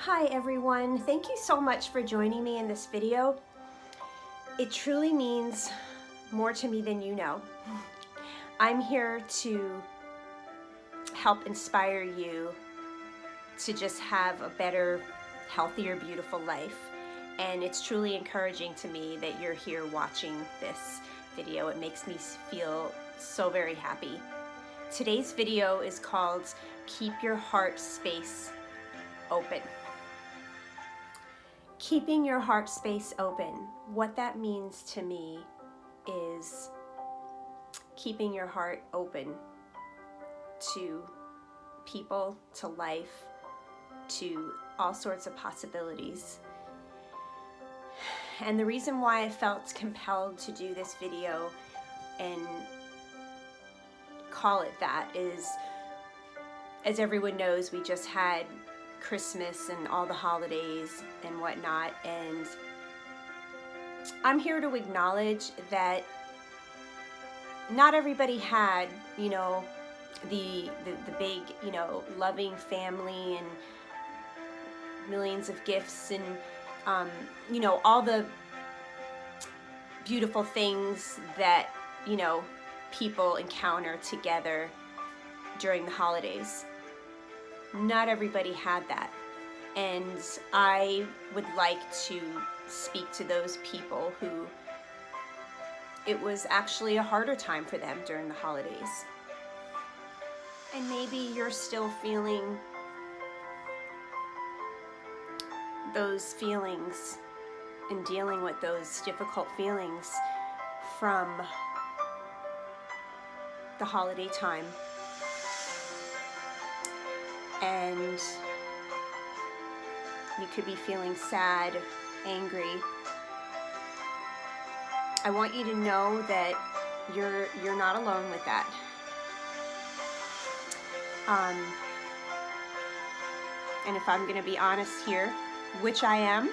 Hi everyone, thank you so much for joining me in this video. It truly means more to me than you know. I'm here to help inspire you to just have a better, healthier, beautiful life. And it's truly encouraging to me that you're here watching this video. It makes me feel so very happy. Today's video is called Keep Your Heart Space Open. Keeping your heart space open. What that means to me is keeping your heart open to people, to life, to all sorts of possibilities. And the reason why I felt compelled to do this video and call it that is, as everyone knows, we just had Christmas and all the holidays and whatnot, and I'm here to acknowledge that not everybody had, the big, loving family and millions of gifts and, all the beautiful things that, people encounter together during the holidays. Not everybody had that, and I would like to speak to those people who it was actually a harder time for them during the holidays. And maybe you're still feeling those feelings and dealing with those difficult feelings from the holiday time. And you could be feeling sad, angry. I want you to know that you're not alone with that. And if I'm going to be honest here, which I am,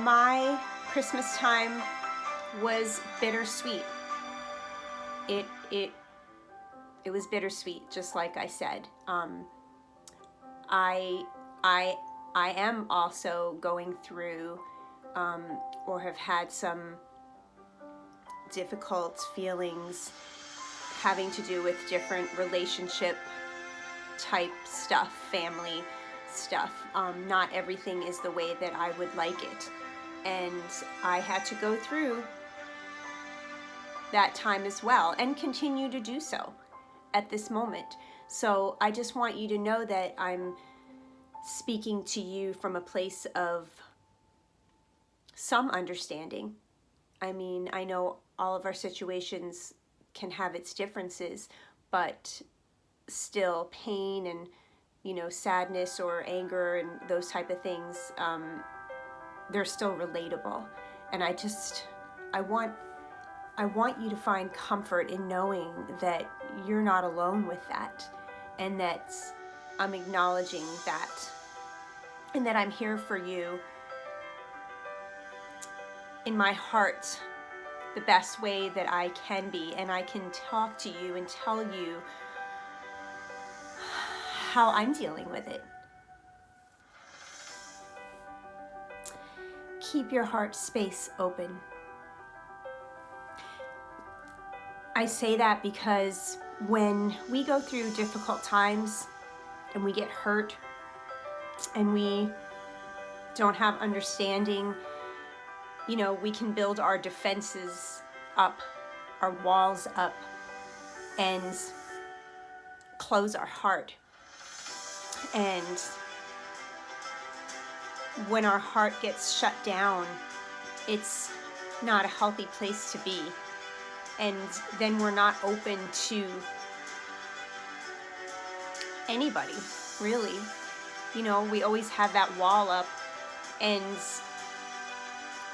my Christmas time was bittersweet. It was bittersweet, just like I said. I am also going through or have had some difficult feelings having to do with different relationship type stuff, family stuff. Not everything is the way that I would like it. And I had to go through that time as well and continue to do so at this moment. So I just want you to know that I'm speaking to you from a place of some understanding. I mean, I know all of our situations can have its differences, but still pain and, sadness or anger and those type of things, they're still relatable. And I want you to find comfort in knowing that you're not alone with that, and that I'm acknowledging that, and that I'm here for you in my heart the best way that I can be, and I can talk to you and tell you how I'm dealing with it. Keep your heart space open. I say that because when we go through difficult times and we get hurt and we don't have understanding, we can build our defenses up, our walls up, and close our heart. And when our heart gets shut down, it's not a healthy place to be. And then we're not open to anybody, really. We always have that wall up, and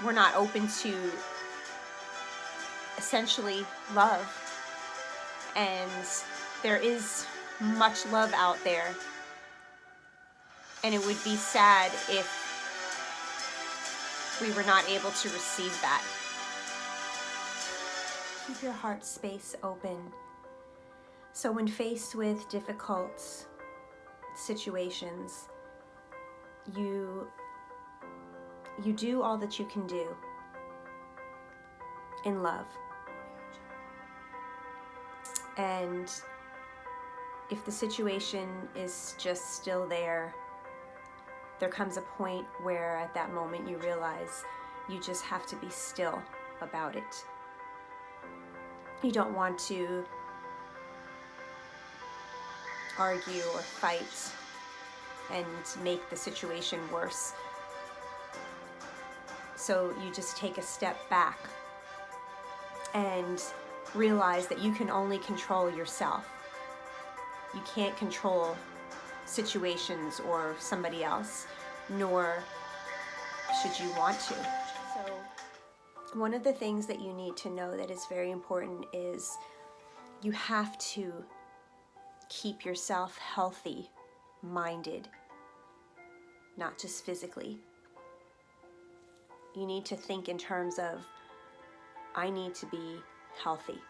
we're not open to essentially love. And there is much love out there, and it would be sad if we were not able to receive that. Keep your heart space open. So when faced with difficult situations, you do all that you can do in love. And if the situation is just still there comes a point where at that moment you realize you just have to be still about it. You don't want to argue or fight and make the situation worse. So you just take a step back and realize that you can only control yourself. You can't control situations or somebody else, nor should you want to. So one of the things that you need to know that is very important is you have to keep yourself healthy minded, not just physically. You need to think in terms of, I need to be healthy,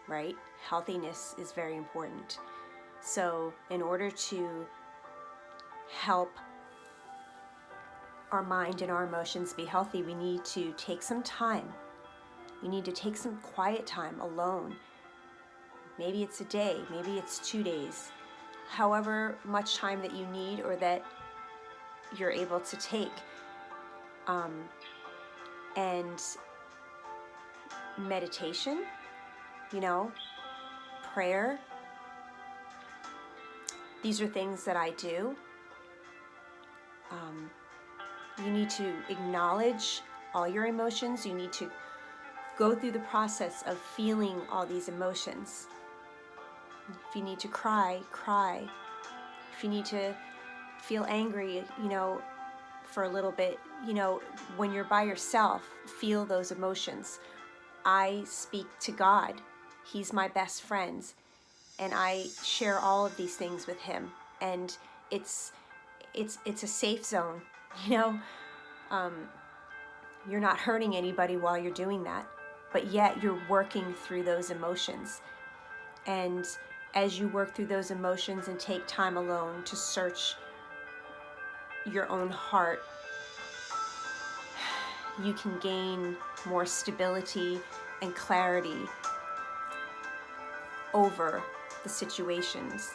right? Healthiness is very important. So in order to help our mind and our emotions be healthy, we need to take some time. We need to take some quiet time alone. Maybe it's a day, maybe it's 2 days, however much time that you need or that you're able to take. And meditation, prayer. These are things that I do. You need to acknowledge all your emotions. You need to go through the process of feeling all these emotions. If you need to cry, cry. If you need to feel angry, for a little bit, when you're by yourself, feel those emotions. I speak to God. He's my best friend, and I share all of these things with him. And it's a safe zone, You're not hurting anybody while you're doing that, but yet you're working through those emotions. And as you work through those emotions and take time alone to search your own heart, you can gain more stability and clarity over the situations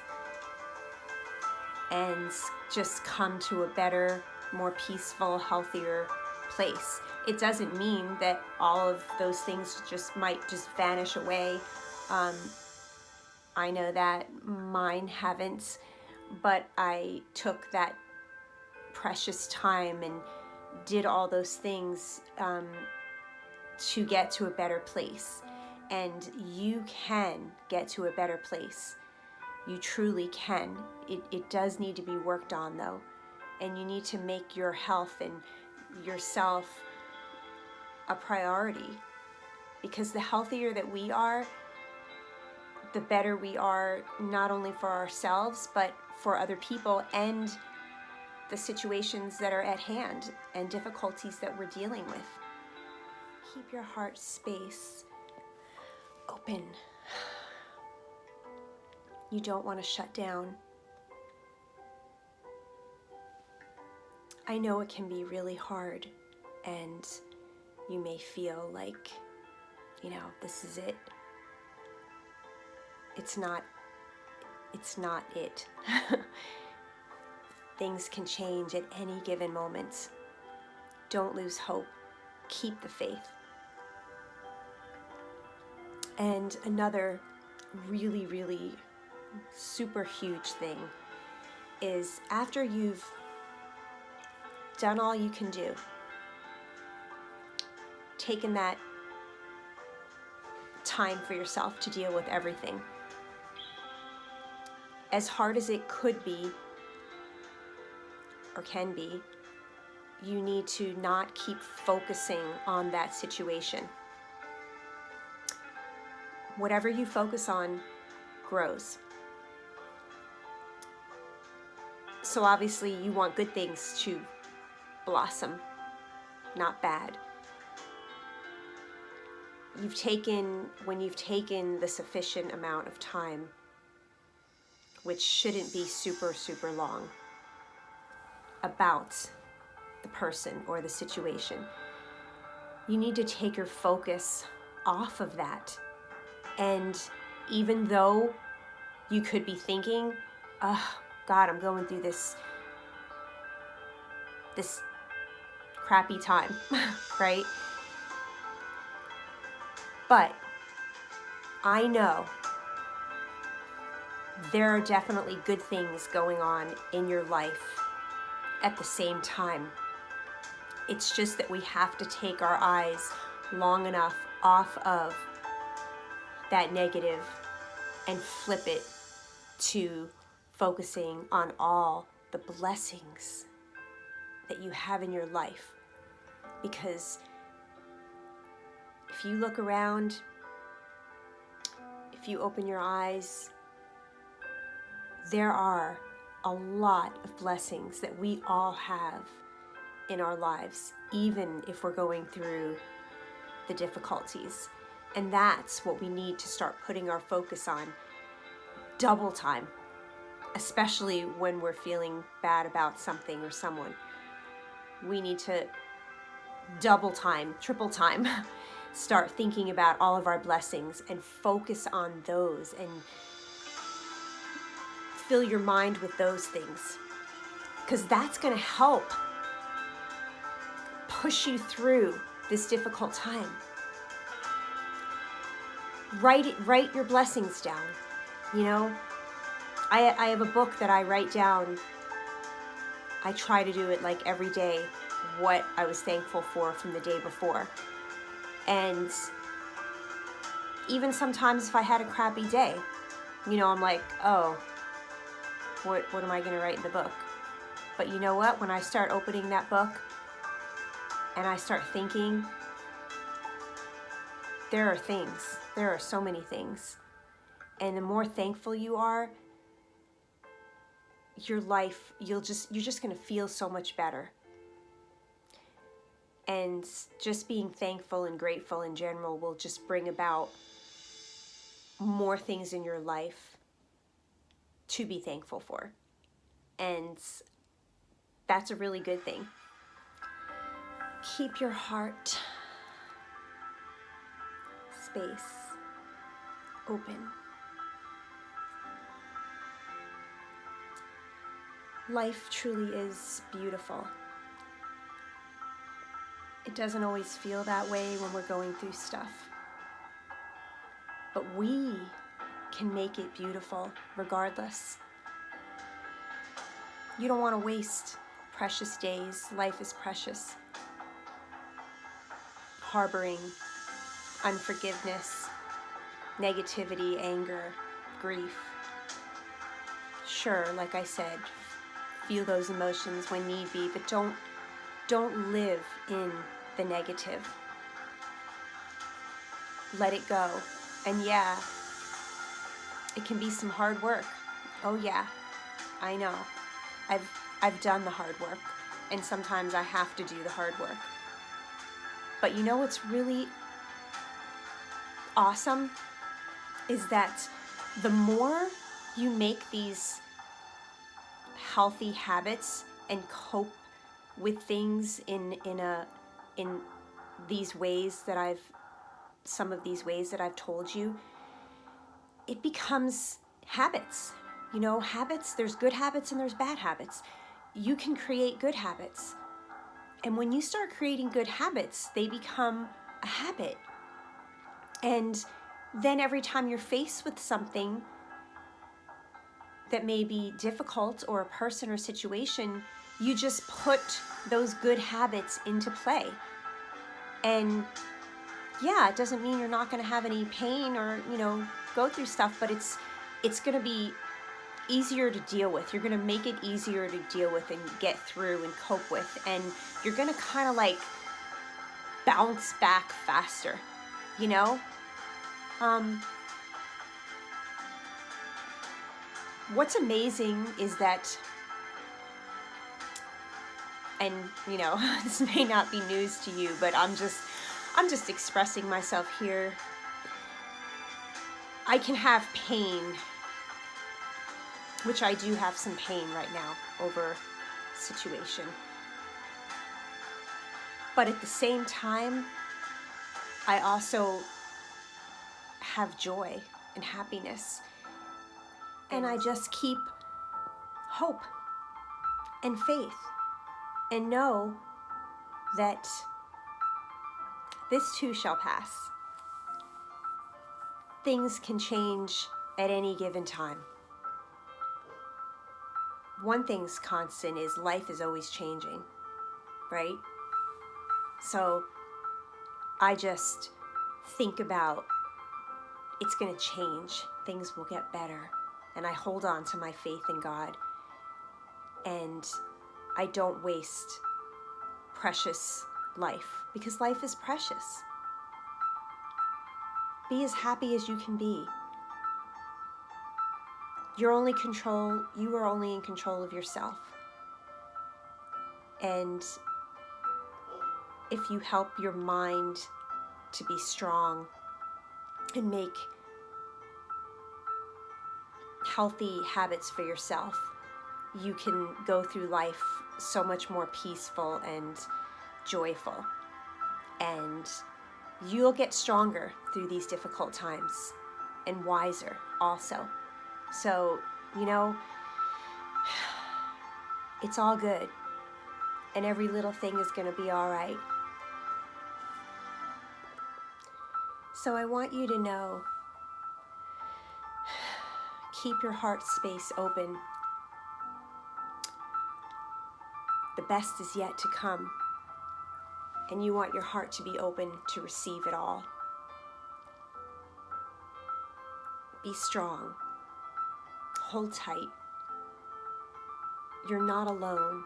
and just come to a better, more peaceful, healthier place. It doesn't mean that all of those things might just vanish away. I know that mine haven't, but I took that precious time and did all those things to get to a better place. And you can get to a better place. You truly can. It does need to be worked on, though. And you need to make your health and yourself a priority. Because the healthier that we are, the better we are, not only for ourselves, but for other people and the situations that are at hand and difficulties that we're dealing with. Keep your heart space open. You don't want to shut down. I know it can be really hard, and you may feel like, this is it. It's not it. Things can change at any given moment. Don't lose hope. Keep the faith. And another really, really super huge thing is after you've done all you can do, taken that time for yourself to deal with everything, as hard as it could be or can be, you need to not keep focusing on that situation. Whatever you focus on grows. So obviously you want good things to blossom, not bad. When you've taken the sufficient amount of time which shouldn't be super, super long, about the person or the situation. You need to take your focus off of that. And even though you could be thinking, oh, God, I'm going through this crappy time, right? But I know there are definitely good things going on in your life at the same time. It's just that we have to take our eyes long enough off of that negative and flip it to focusing on all the blessings that you have in your life. Because if you look around, if you open your eyes, there are a lot of blessings that we all have in our lives, even if we're going through the difficulties. And that's what we need to start putting our focus on double time, especially when we're feeling bad about something or someone. We need to double time, triple time, start thinking about all of our blessings and focus on those and fill your mind with those things, because that's going to help push you through this difficult time. Write your blessings down. You know, I have a book that I write down. I try to do it like every day, what I was thankful for from the day before. And even sometimes if I had a crappy day, you know, I'm like, oh, what am I going to write in the book? But you know what? When I start opening that book and I start thinking, there are so many things. And the more thankful you are, your life, you're just going to feel so much better. And just being thankful and grateful in general will just bring about more things in your life to be thankful for. And that's a really good thing. Keep your heart space open. Life truly is beautiful. It doesn't always feel that way when we're going through stuff. But we can make it beautiful regardless. You don't want to waste precious days. Life is precious. Harboring unforgiveness, negativity, anger, grief. Sure, like I said, feel those emotions when need be, but don't live in the negative. Let it go. And yeah, it can be some hard work. Oh yeah, I know. I've done the hard work, and sometimes I have to do the hard work. But you know what's really awesome is that the more you make these healthy habits and cope with things in these ways that some of these ways that I've told you, it becomes habits. You know, habits, there's good habits and there's bad habits. You can create good habits. And when you start creating good habits, they become a habit. And then every time you're faced with something that may be difficult, or a person or situation, you just put those good habits into play. And yeah, it doesn't mean you're not going to have any pain or, you know, go through stuff, but it's going to be easier to deal with. You're going to make it easier to deal with and get through and cope with. And you're going to kind of like bounce back faster, you know? What's amazing is that, and you know, this may not be news to you, but I'm just expressing myself here. I can have pain which I do have some pain right now over situation. But at the same time, I also have joy and happiness. And I just keep hope and faith and know that this too shall pass. Things can change at any given time. One thing's constant is life is always changing, right? So I just think about it's going to change. Things will get better. And I hold on to my faith in God. And I don't waste precious life, because life is precious. Be as happy as you can be. You are only in control of yourself. And if you help your mind to be strong and make healthy habits for yourself, you can go through life so much more peaceful and joyful. And you'll get stronger through these difficult times and wiser also. So, it's all good. And every little thing is going to be all right. So I want you to know, keep your heart space open. The best is yet to come. And you want your heart to be open to receive it all. Be strong. Hold tight. You're not alone.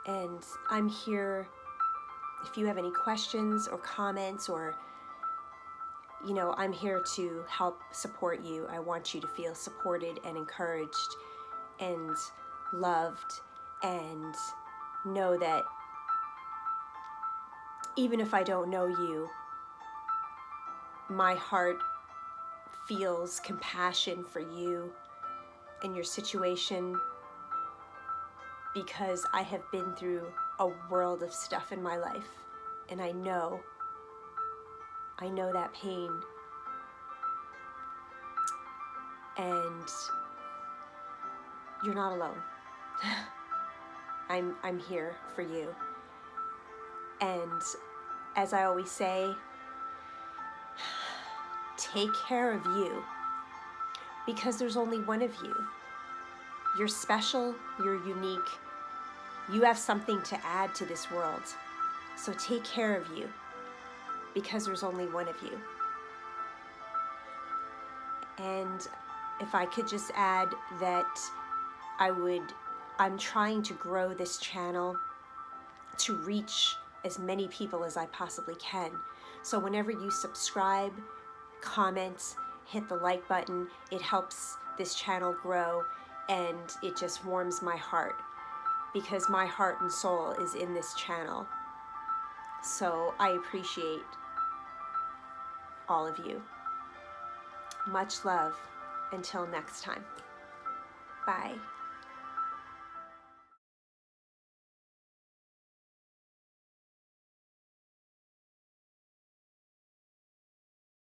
And I'm here if you have any questions or comments, or I'm here to help support you. I want you to feel supported and encouraged and loved, and know that even if I don't know you, my heart feels compassion for you and your situation, because I have been through a world of stuff in my life, and I know that pain. And you're not alone. I'm here for you. And as I always say, take care of you, because there's only one of you. You're special, you're unique, you have something to add to this world. So take care of you, because there's only one of you. And if I could just add that I'm trying to grow this channel to reach as many people as I possibly can. So whenever you subscribe, comment, hit the like button, it helps this channel grow, and it just warms my heart, because my heart and soul is in this channel. So I appreciate all of you. Much love. Until next time. Bye.